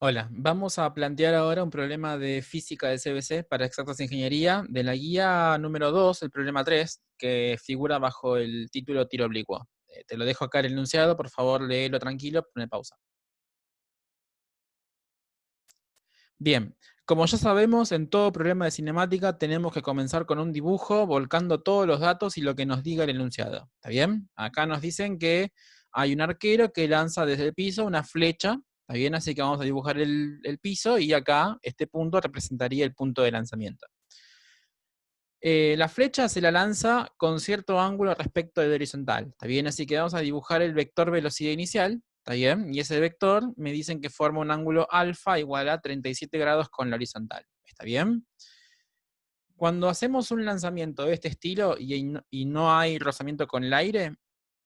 Hola, vamos a plantear ahora un problema de física de CBC para exactas ingeniería de la guía número 2, el problema 3, que figura bajo el título tiro oblicuo. Te lo dejo acá el enunciado, por favor léelo tranquilo, pone pausa. Bien, como ya sabemos, en todo problema de cinemática tenemos que comenzar con un dibujo volcando todos los datos y lo que nos diga el enunciado. ¿Está bien? Acá nos dicen que hay un arquero que lanza desde el piso una flecha. ¿Está bien? Así que vamos a dibujar el piso y acá este punto representaría el punto de lanzamiento. La flecha se la lanza con cierto ángulo respecto del horizontal. ¿Está bien? Así que vamos a dibujar el vector velocidad inicial. ¿Está bien? Y ese vector me dicen que forma un ángulo alfa igual a 37 grados con la horizontal. ¿Está bien? Cuando hacemos un lanzamiento de este estilo y no hay rozamiento con el aire,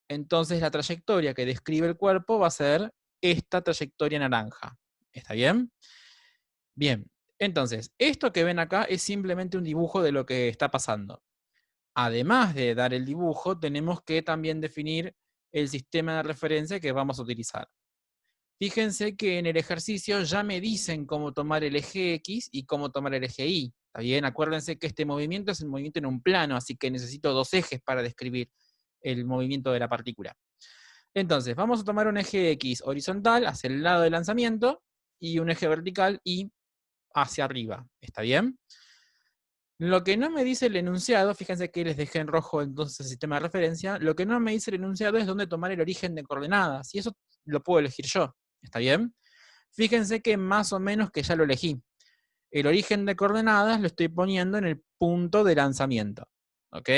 entonces la trayectoria que describe el cuerpo va a ser esta trayectoria naranja. ¿Está bien? Bien. Entonces, esto que ven acá es simplemente un dibujo de lo que está pasando. Además de dar el dibujo, tenemos que también definir el sistema de referencia que vamos a utilizar. Fíjense que en el ejercicio ya me dicen cómo tomar el eje X y cómo tomar el eje Y. ¿Está bien? Acuérdense que este movimiento es el movimiento en un plano, así que necesito dos ejes para describir el movimiento de la partícula. Entonces, vamos a tomar un eje X horizontal hacia el lado del lanzamiento y un eje vertical Y hacia arriba. ¿Está bien? Lo que no me dice el enunciado, fíjense que les dejé en rojo entonces el sistema de referencia, lo que no me dice el enunciado es dónde tomar el origen de coordenadas, y eso lo puedo elegir yo, ¿está bien? Fíjense que más o menos que ya lo elegí. El origen de coordenadas lo estoy poniendo en el punto de lanzamiento, ¿ok?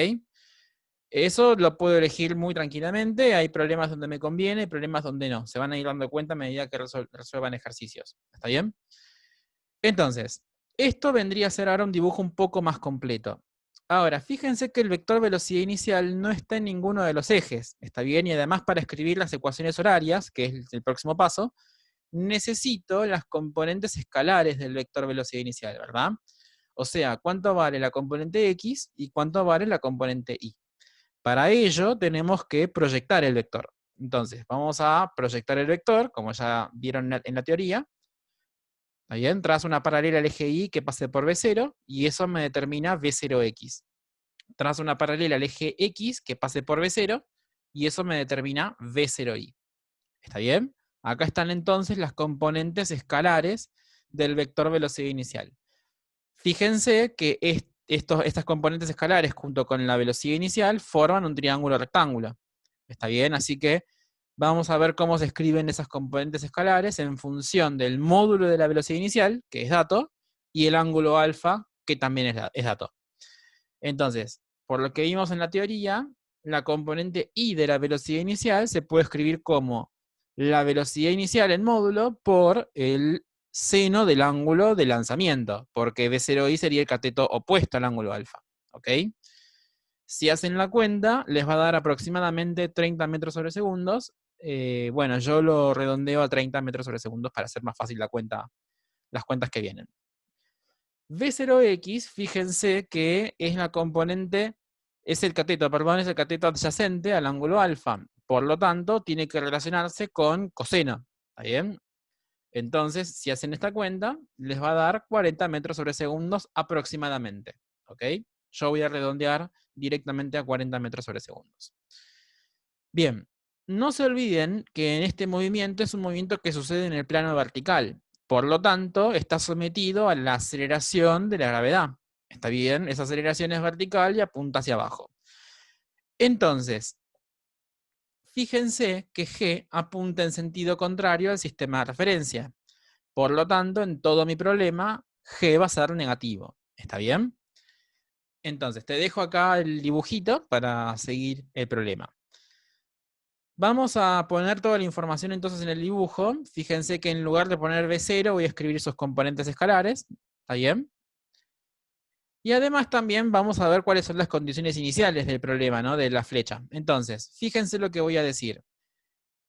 Eso lo puedo elegir muy tranquilamente, hay problemas donde me conviene, problemas donde no, se van a ir dando cuenta a medida que resuelvan ejercicios, ¿está bien? Entonces, esto vendría a ser ahora un dibujo un poco más completo. Ahora, fíjense que el vector velocidad inicial no está en ninguno de los ejes, ¿está bien? Y además para escribir las ecuaciones horarias, que es el próximo paso, necesito las componentes escalares del vector velocidad inicial, ¿verdad? O sea, cuánto vale la componente X y cuánto vale la componente Y. Para ello tenemos que proyectar el vector. Entonces, vamos a proyectar el vector, como ya vieron en la teoría. ¿Está bien? Trazo una paralela al eje Y que pase por B0 y eso me determina B0X. Trazo una paralela al eje X que pase por B0 y eso me determina B0Y. ¿Está bien? Acá están entonces las componentes escalares del vector velocidad inicial. Fíjense que estas componentes escalares junto con la velocidad inicial forman un triángulo rectángulo. ¿Está bien? Así que vamos a ver cómo se escriben esas componentes escalares en función del módulo de la velocidad inicial, que es dato, y el ángulo alfa, que también es dato. Entonces, por lo que vimos en la teoría, la componente y de la velocidad inicial se puede escribir como la velocidad inicial en módulo por el seno del ángulo de lanzamiento, porque B0i sería el cateto opuesto al ángulo alfa. ¿Ok? Si hacen la cuenta, les va a dar aproximadamente 30 metros sobre segundos. Bueno, yo lo redondeo a 30 metros sobre segundos para hacer más fácil las cuentas que vienen. V0X, fíjense que es la componente, es el cateto adyacente al ángulo alfa. Por lo tanto, tiene que relacionarse con coseno. ¿Está bien? Entonces, si hacen esta cuenta, les va a dar 40 metros sobre segundos aproximadamente. ¿Ok? Yo voy a redondear directamente a 40 metros sobre segundos. Bien, no se olviden que en este movimiento es un movimiento que sucede en el plano vertical. Por lo tanto, está sometido a la aceleración de la gravedad. ¿Está bien? Esa aceleración es vertical y apunta hacia abajo. Entonces, fíjense que G apunta en sentido contrario al sistema de referencia. Por lo tanto, en todo mi problema, G va a ser negativo. ¿Está bien? Entonces, te dejo acá el dibujito para seguir el problema. Vamos a poner toda la información entonces en el dibujo. Fíjense que en lugar de poner B0 voy a escribir sus componentes escalares. ¿Está bien? Y además también vamos a ver cuáles son las condiciones iniciales del problema, ¿no? De la flecha. Entonces, fíjense lo que voy a decir.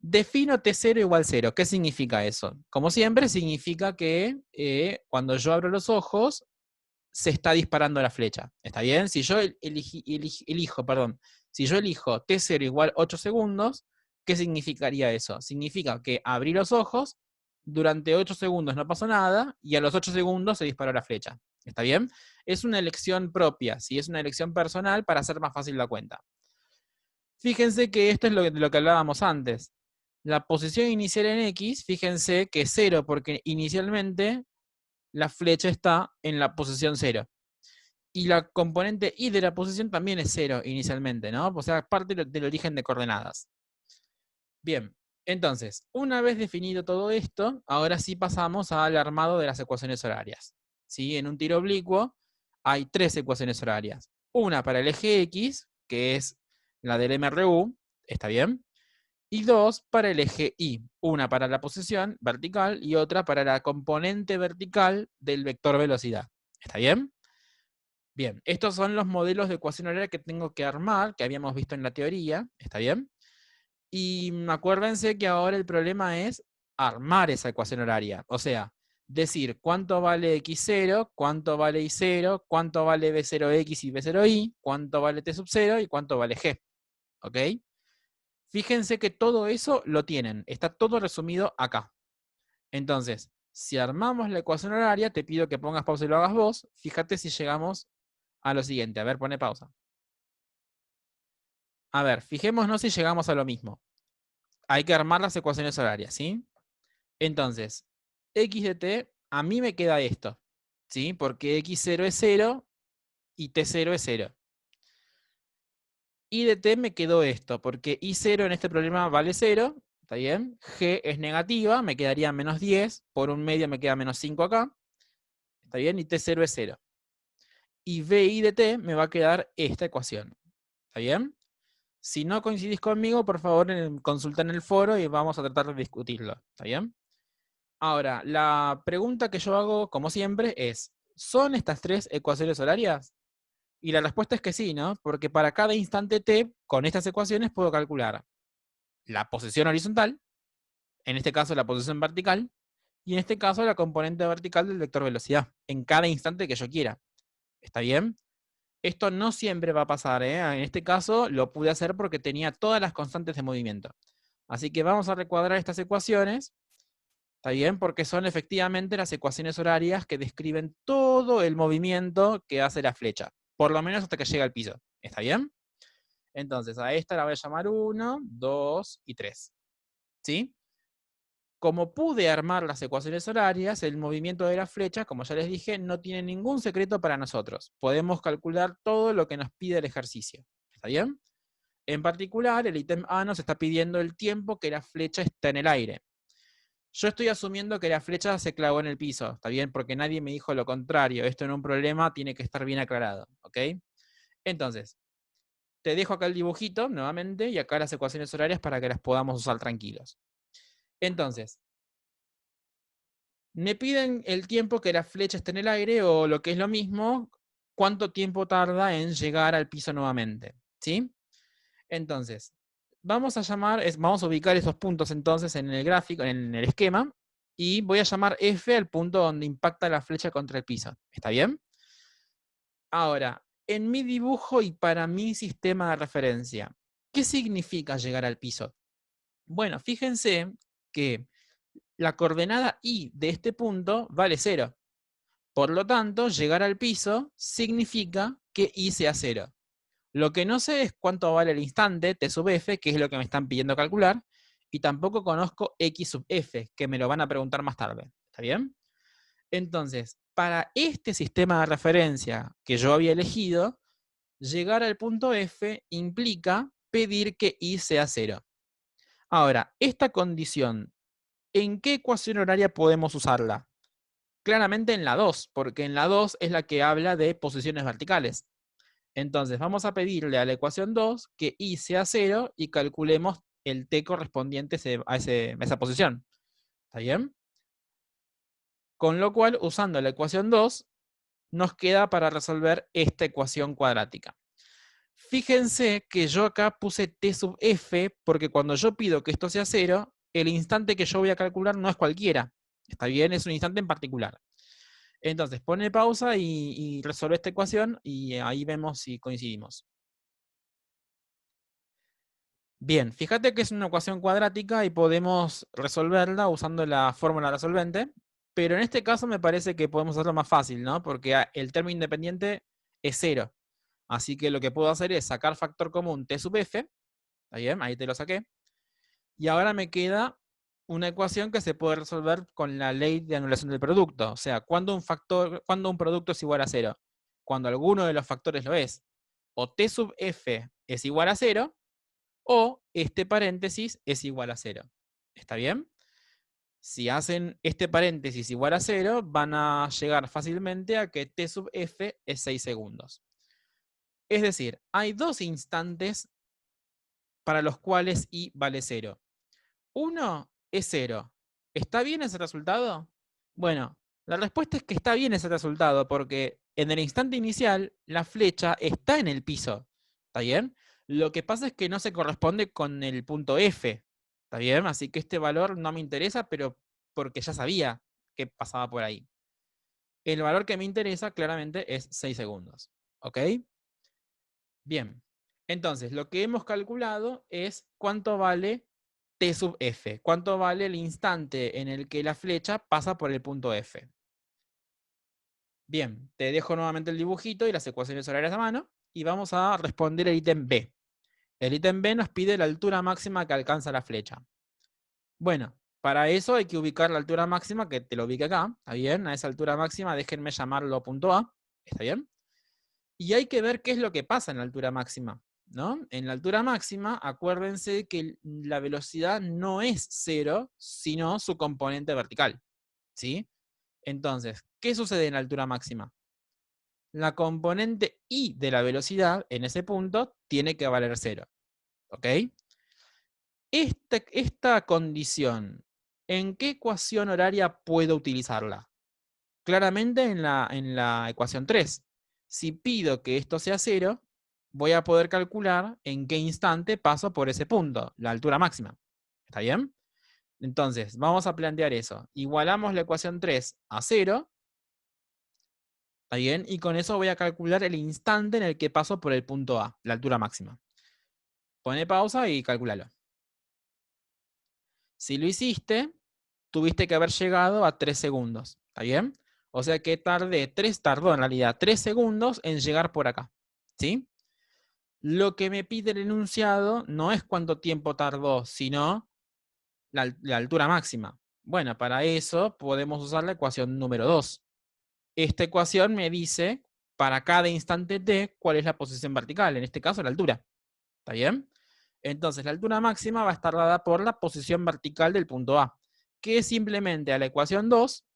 Defino T0 igual 0. ¿Qué significa eso? Como siempre, significa que cuando yo abro los ojos, se está disparando la flecha. ¿Está bien? Si yo si yo elijo T0 igual 8 segundos, ¿qué significaría eso? Significa que abrí los ojos durante 8 segundos no pasó nada, y a los 8 segundos se disparó la flecha. ¿Está bien? Es una elección propia, ¿sí? Es una elección personal para hacer más fácil la cuenta. Fíjense que esto es de lo que hablábamos antes. La posición inicial en X, fíjense que es 0, porque inicialmente la flecha está en la posición 0. Y la componente Y de la posición también es 0 inicialmente, ¿no? O sea, parte del origen de coordenadas. Bien, entonces, una vez definido todo esto, ahora sí pasamos al armado de las ecuaciones horarias. ¿Sí? En un tiro oblicuo hay 3 ecuaciones horarias. Una para el eje X, que es la del MRU, ¿está bien? Y 2 para el eje Y, una para la posición vertical y otra para la componente vertical del vector velocidad. ¿Está bien? Bien, estos son los modelos de ecuación horaria que tengo que armar, que habíamos visto en la teoría, ¿está bien? Y acuérdense que ahora el problema es armar esa ecuación horaria, o sea, decir cuánto vale x0, cuánto vale y0, cuánto vale b0x y b0y, cuánto vale t sub 0 y cuánto vale g, ¿ok? Fíjense que todo eso lo tienen, está todo resumido acá. Entonces, si armamos la ecuación horaria, te pido que pongas pausa y lo hagas vos. Fíjate si llegamos a lo siguiente. A ver, pone pausa. A ver, fijémonos si llegamos a lo mismo. Hay que armar las ecuaciones horarias, ¿sí? Entonces, x de t, a mí me queda esto, ¿sí? Porque x0 es 0 y t0 es 0. Y de t me quedó esto, porque y0 en este problema vale 0, ¿está bien? G es negativa, me quedaría menos 10, por un medio me queda menos 5 acá, ¿está bien? Y t0 es 0. Y vi de t me va a quedar esta ecuación, ¿está bien? Si no coincidís conmigo, por favor, consulta en el foro y vamos a tratar de discutirlo, ¿está bien? Ahora, la pregunta que yo hago, como siempre, es, ¿son estas 3 ecuaciones horarias? Y la respuesta es que sí, ¿no? Porque para cada instante t, con estas ecuaciones puedo calcular la posición horizontal, en este caso la posición vertical, y en este caso la componente vertical del vector velocidad, en cada instante que yo quiera. ¿Está bien? Esto no siempre va a pasar, ¿eh? En este caso lo pude hacer porque tenía todas las constantes de movimiento. Así que vamos a recuadrar estas ecuaciones, ¿está bien? Porque son efectivamente las ecuaciones horarias que describen todo el movimiento que hace la flecha, por lo menos hasta que llega al piso. ¿Está bien? Entonces, a esta la voy a llamar 1, 2 y 3. ¿Sí? Como pude armar las ecuaciones horarias, el movimiento de la flecha, como ya les dije, no tiene ningún secreto para nosotros. Podemos calcular todo lo que nos pide el ejercicio. ¿Está bien? En particular, el ítem A nos está pidiendo el tiempo que la flecha está en el aire. Yo estoy asumiendo que la flecha se clavó en el piso, ¿está bien? Porque nadie me dijo lo contrario. Esto en un problema tiene que estar bien aclarado, ¿ok? Entonces, te dejo acá el dibujito nuevamente y acá las ecuaciones horarias para que las podamos usar tranquilos. Entonces, me piden el tiempo que la flecha esté en el aire o lo que es lo mismo, cuánto tiempo tarda en llegar al piso nuevamente, ¿sí? Entonces, vamos a ubicar esos puntos entonces en el gráfico, en el esquema, y voy a llamar F al punto donde impacta la flecha contra el piso. ¿Está bien? Ahora, en mi dibujo y para mi sistema de referencia, ¿qué significa llegar al piso? Bueno, fíjense que la coordenada Y de este punto vale 0. Por lo tanto, llegar al piso significa que Y sea 0. Lo que no sé es cuánto vale el instante t sub f, que es lo que me están pidiendo calcular, y tampoco conozco x sub f, que me lo van a preguntar más tarde. ¿Está bien? Entonces, para este sistema de referencia que yo había elegido, llegar al punto f implica pedir que y sea 0. Ahora, esta condición, ¿en qué ecuación horaria podemos usarla? Claramente en la 2, porque en la 2 es la que habla de posiciones verticales. Entonces vamos a pedirle a la ecuación 2 que y sea 0 y calculemos el t correspondiente a esa posición. ¿Está bien? Con lo cual, usando la ecuación 2, nos queda para resolver esta ecuación cuadrática. Fíjense que yo acá puse t sub f porque cuando yo pido que esto sea 0, el instante que yo voy a calcular no es cualquiera. ¿Está bien? Es un instante en particular. Entonces, pone pausa y resuelve esta ecuación y ahí vemos si coincidimos. Bien, fíjate que es una ecuación cuadrática y podemos resolverla usando la fórmula resolvente, pero en este caso me parece que podemos hacerlo más fácil, ¿no? Porque el término independiente es 0. Así que lo que puedo hacer es sacar factor común t sub f, ¿está bien? Ahí te lo saqué. Y ahora me queda una ecuación que se puede resolver con la ley de anulación del producto. O sea, cuando un producto es igual a 0, cuando alguno de los factores lo es. O t sub f es igual a 0, o este paréntesis es igual a 0. ¿Está bien? Si hacen este paréntesis igual a 0, van a llegar fácilmente a que t sub f es 6 segundos. Es decir, hay dos instantes para los cuales i vale 0. Uno es 0. ¿Está bien ese resultado? Bueno, la respuesta es que está bien ese resultado porque en el instante inicial la flecha está en el piso. ¿Está bien? Lo que pasa es que no se corresponde con el punto F. ¿Está bien? Así que este valor no me interesa, pero porque ya sabía que pasaba por ahí. El valor que me interesa claramente es 6 segundos. ¿Ok? Bien. Entonces, lo que hemos calculado es cuánto vale t sub f, cuánto vale el instante en el que la flecha pasa por el punto F. Bien, te dejo nuevamente el dibujito y las ecuaciones horarias a mano y vamos a responder el ítem B. El ítem B nos pide la altura máxima que alcanza la flecha. Bueno, para eso hay que ubicar la altura máxima, que te lo ubique acá, ¿está bien? A esa altura máxima déjenme llamarlo punto A, ¿está bien? Y hay que ver qué es lo que pasa en la altura máxima, ¿no? En la altura máxima, acuérdense que la velocidad no es 0, sino su componente vertical, ¿sí? Entonces, ¿qué sucede en la altura máxima? La componente i de la velocidad en ese punto tiene que valer 0, ¿ok? Esta condición, ¿en qué ecuación horaria puedo utilizarla? Claramente en la ecuación 3. Si pido que esto sea 0, voy a poder calcular en qué instante paso por ese punto, la altura máxima. ¿Está bien? Entonces, vamos a plantear eso. Igualamos la ecuación 3 a 0, ¿está bien? Y con eso voy a calcular el instante en el que paso por el punto A, la altura máxima. Pone pausa y calculalo. Si lo hiciste, tuviste que haber llegado a 3 segundos. ¿Está bien? O sea que tardó en realidad 3 segundos en llegar por acá. ¿Sí? Lo que me pide el enunciado no es cuánto tiempo tardó, sino la altura máxima. Bueno, para eso podemos usar la ecuación número 2. Esta ecuación me dice para cada instante t cuál es la posición vertical, en este caso la altura. ¿Está bien? Entonces la altura máxima va a estar dada por la posición vertical del punto A, que es simplemente a la ecuación 2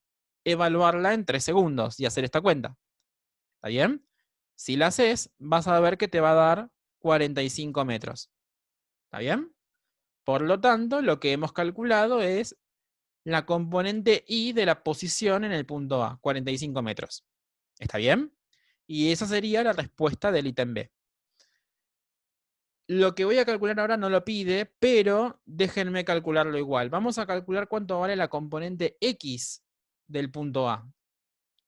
evaluarla en 3 segundos y hacer esta cuenta. ¿Está bien? Si la haces, vas a ver que te va a dar 45 metros. ¿Está bien? Por lo tanto, lo que hemos calculado es la componente i de la posición en el punto A, 45 metros. ¿Está bien? Y esa sería la respuesta del ítem B. Lo que voy a calcular ahora no lo pide, pero déjenme calcularlo igual. Vamos a calcular cuánto vale la componente x del punto A.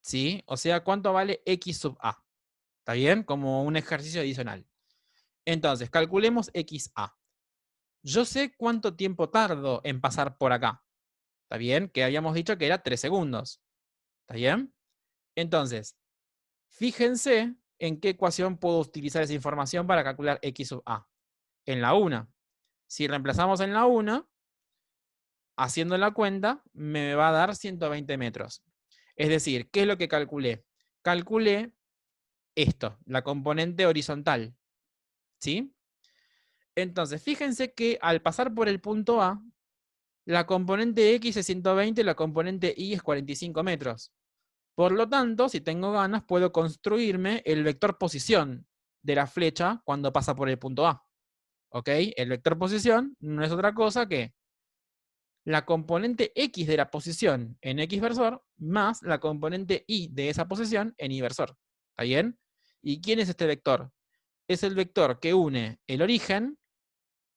¿Sí? O sea, cuánto vale x sub A. ¿Está bien? Como un ejercicio adicional. Entonces, calculemos xa. Yo sé cuánto tiempo tardo en pasar por acá. ¿Está bien? Que habíamos dicho que era 3 segundos. ¿Está bien? Entonces, fíjense en qué ecuación puedo utilizar esa información para calcular x sub A. En la 1. Si reemplazamos en la 1, haciendo la cuenta, me va a dar 120 metros. Es decir, ¿qué es lo que calculé? Calculé esto, la componente horizontal. ¿Sí? Entonces, fíjense que al pasar por el punto A, la componente X es 120 y la componente Y es 45 metros. Por lo tanto, si tengo ganas, puedo construirme el vector posición de la flecha cuando pasa por el punto A. ¿Ok? El vector posición no es otra cosa que la componente X de la posición en X versor más la componente Y de esa posición en Y versor. ¿Está bien? ¿Y quién es este vector? Es el vector que une el origen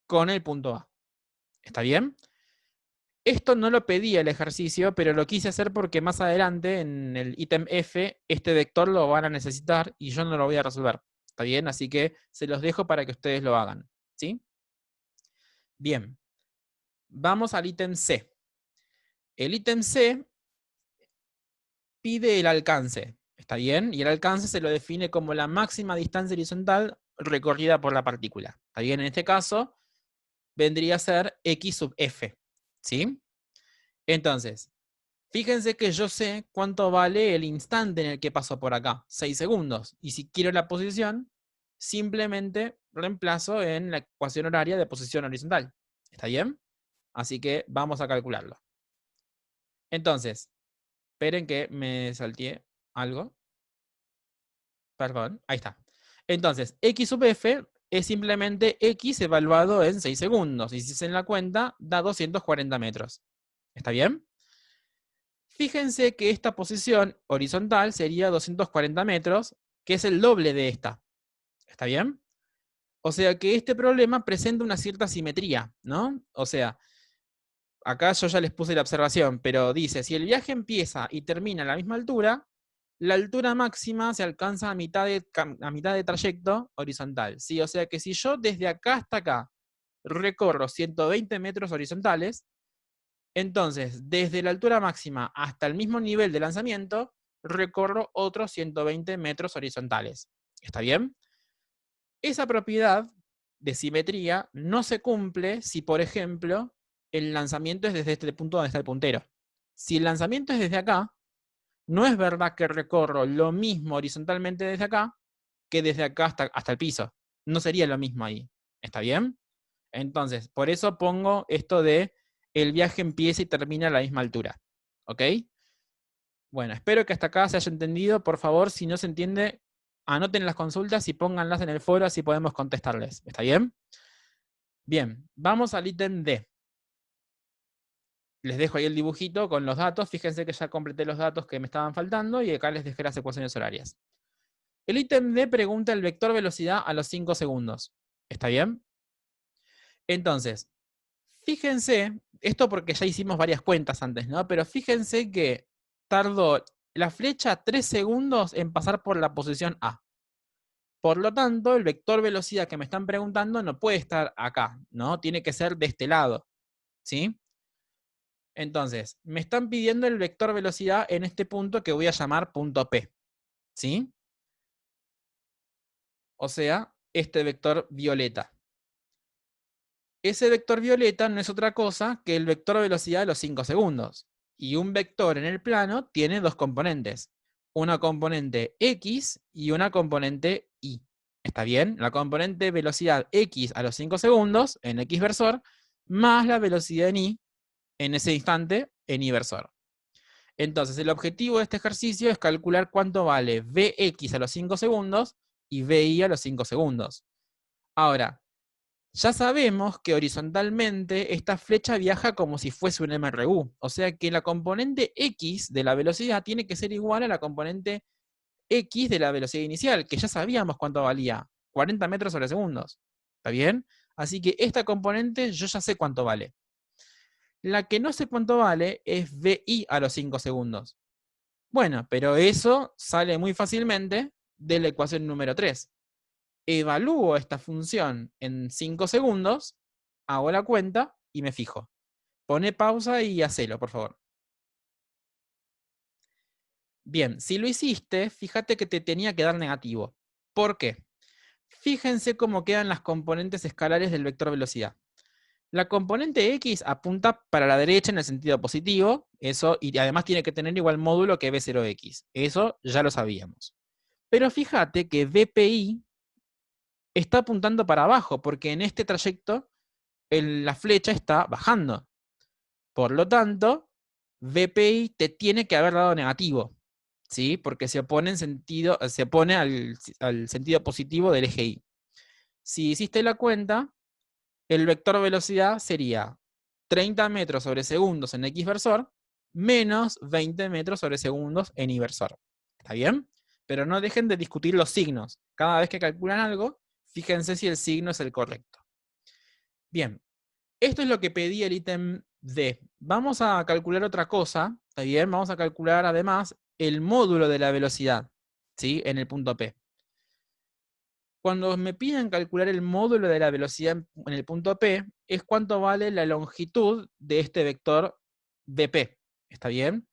con el punto A. ¿Está bien? Esto no lo pedía el ejercicio, pero lo quise hacer porque más adelante en el ítem F este vector lo van a necesitar y yo no lo voy a resolver. ¿Está bien? Así que se los dejo para que ustedes lo hagan. ¿Sí? Bien, vamos al ítem C. El ítem C pide el alcance, ¿está bien? Y el alcance se lo define como la máxima distancia horizontal recorrida por la partícula. ¿Está bien? En este caso, vendría a ser x sub f, ¿sí? Entonces, fíjense que yo sé cuánto vale el instante en el que pasó por acá, 6 segundos. Y si quiero la posición, simplemente reemplazo en la ecuación horaria de posición horizontal. ¿Está bien? Así que vamos a calcularlo. Entonces, esperen que me salteé algo. Perdón, ahí está. Entonces, x sub f es simplemente x evaluado en 6 segundos. Y si se en la cuenta, da 240 metros. ¿Está bien? Fíjense que esta posición horizontal sería 240 metros, que es el doble de esta. ¿Está bien? O sea que este problema presenta una cierta simetría, ¿no? O sea, acá yo ya les puse la observación, pero dice, si el viaje empieza y termina a la misma altura, la altura máxima se alcanza a mitad de trayecto horizontal, ¿sí? O sea que si yo desde acá hasta acá recorro 120 metros horizontales, entonces desde la altura máxima hasta el mismo nivel de lanzamiento, recorro otros 120 metros horizontales. ¿Está bien? Esa propiedad de simetría no se cumple si, por ejemplo, el lanzamiento es desde este punto donde está el puntero. Si el lanzamiento es desde acá, no es verdad que recorro lo mismo horizontalmente desde acá que desde acá hasta el piso. No sería lo mismo ahí. ¿Está bien? Entonces, por eso pongo esto de el viaje empieza y termina a la misma altura. ¿Ok? Bueno, espero que hasta acá se haya entendido. Por favor, si no se entiende, anoten las consultas y pónganlas en el foro, así podemos contestarles. ¿Está bien? Bien, vamos al ítem D. Les dejo ahí el dibujito con los datos. Fíjense que ya completé los datos que me estaban faltando y acá les dejé las ecuaciones horarias. El ítem D pregunta el vector velocidad a los 5 segundos. ¿Está bien? Entonces, fíjense, esto porque ya hicimos varias cuentas antes, ¿no? Pero fíjense que tardó la flecha 3 segundos en pasar por la posición A. Por lo tanto, el vector velocidad que me están preguntando no puede estar acá, ¿no? Tiene que ser de este lado, ¿sí? Entonces, me están pidiendo el vector velocidad en este punto que voy a llamar punto P, ¿sí? O sea, este vector violeta. Ese vector violeta no es otra cosa que el vector velocidad de los 5 segundos. Y un vector en el plano tiene dos componentes. Una componente X y una componente Y. ¿Está bien? La componente velocidad X a los 5 segundos en X versor, más la velocidad en Y en ese instante en Y versor. Entonces, el objetivo de este ejercicio es calcular cuánto vale Vx a los 5 segundos y Vi a los 5 segundos. Ahora, ya sabemos que horizontalmente esta flecha viaja como si fuese un MRU, o sea que la componente X de la velocidad tiene que ser igual a la componente X de la velocidad inicial, que ya sabíamos cuánto valía, 40 metros sobre segundos. ¿Está bien? Así que esta componente yo ya sé cuánto vale. La que no sé cuánto vale es VI a los 5 segundos. Bueno, pero eso sale muy fácilmente de la ecuación número 3. Evalúo esta función en 5 segundos, hago la cuenta y me fijo. Pone pausa y hacelo, por favor. Bien, si lo hiciste, fíjate que te tenía que dar negativo. ¿Por qué? Fíjense cómo quedan las componentes escalares del vector velocidad. La componente X apunta para la derecha en el sentido positivo, eso, y además tiene que tener igual módulo que V0X. Eso ya lo sabíamos. Pero fíjate que VPI está apuntando para abajo, porque en este trayecto la flecha está bajando. Por lo tanto, VPI te tiene que haber dado negativo, ¿sí? Porque se opone al sentido positivo del eje Y. Si hiciste la cuenta, el vector velocidad sería 30 metros sobre segundos en X versor menos 20 metros sobre segundos en Y versor. ¿Está bien? Pero no dejen de discutir los signos. Cada vez que calculan algo, fíjense si el signo es el correcto. Bien, esto es lo que pedía el ítem D. Vamos a calcular otra cosa, ¿está bien? Vamos a calcular además el módulo de la velocidad, ¿sí? En el punto P. Cuando me piden calcular el módulo de la velocidad en el punto P, es cuánto vale la longitud de este vector BP. ¿Está bien?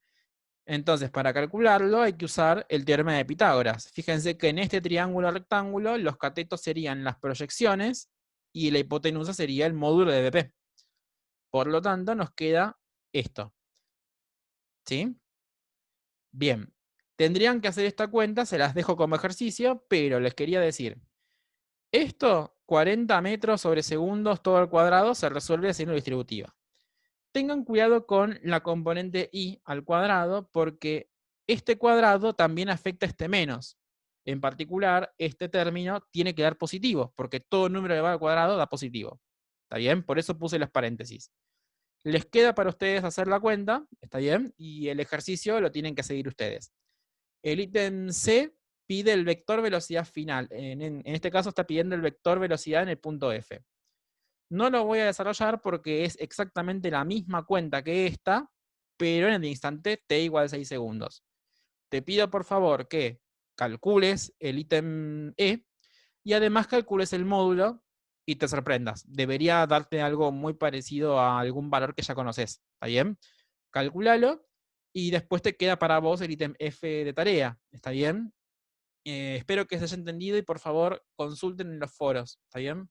Entonces, para calcularlo hay que usar el teorema de Pitágoras. Fíjense que en este triángulo rectángulo los catetos serían las proyecciones y la hipotenusa sería el módulo de BP. Por lo tanto, nos queda esto. ¿Sí? Bien. Tendrían que hacer esta cuenta, se las dejo como ejercicio, pero les quería decir, esto, 40 metros sobre segundos todo al cuadrado, se resuelve haciendo distributiva. Tengan cuidado con la componente i al cuadrado porque este cuadrado también afecta a este menos. En particular, este término tiene que dar positivo, porque todo número elevado al cuadrado da positivo. ¿Está bien? Por eso puse las paréntesis. Les queda para ustedes hacer la cuenta, ¿está bien? Y el ejercicio lo tienen que seguir ustedes. El ítem C pide el vector velocidad final. En este caso está pidiendo el vector velocidad en el punto F. No lo voy a desarrollar porque es exactamente la misma cuenta que esta, pero en el instante t igual 6 segundos. Te pido por favor que calcules el ítem E y además calcules el módulo y te sorprendas. Debería darte algo muy parecido a algún valor que ya conoces. ¿Está bien? Calculalo y después te queda para vos el ítem F de tarea. ¿Está bien? Espero que se haya entendido y por favor consulten en los foros. ¿Está bien?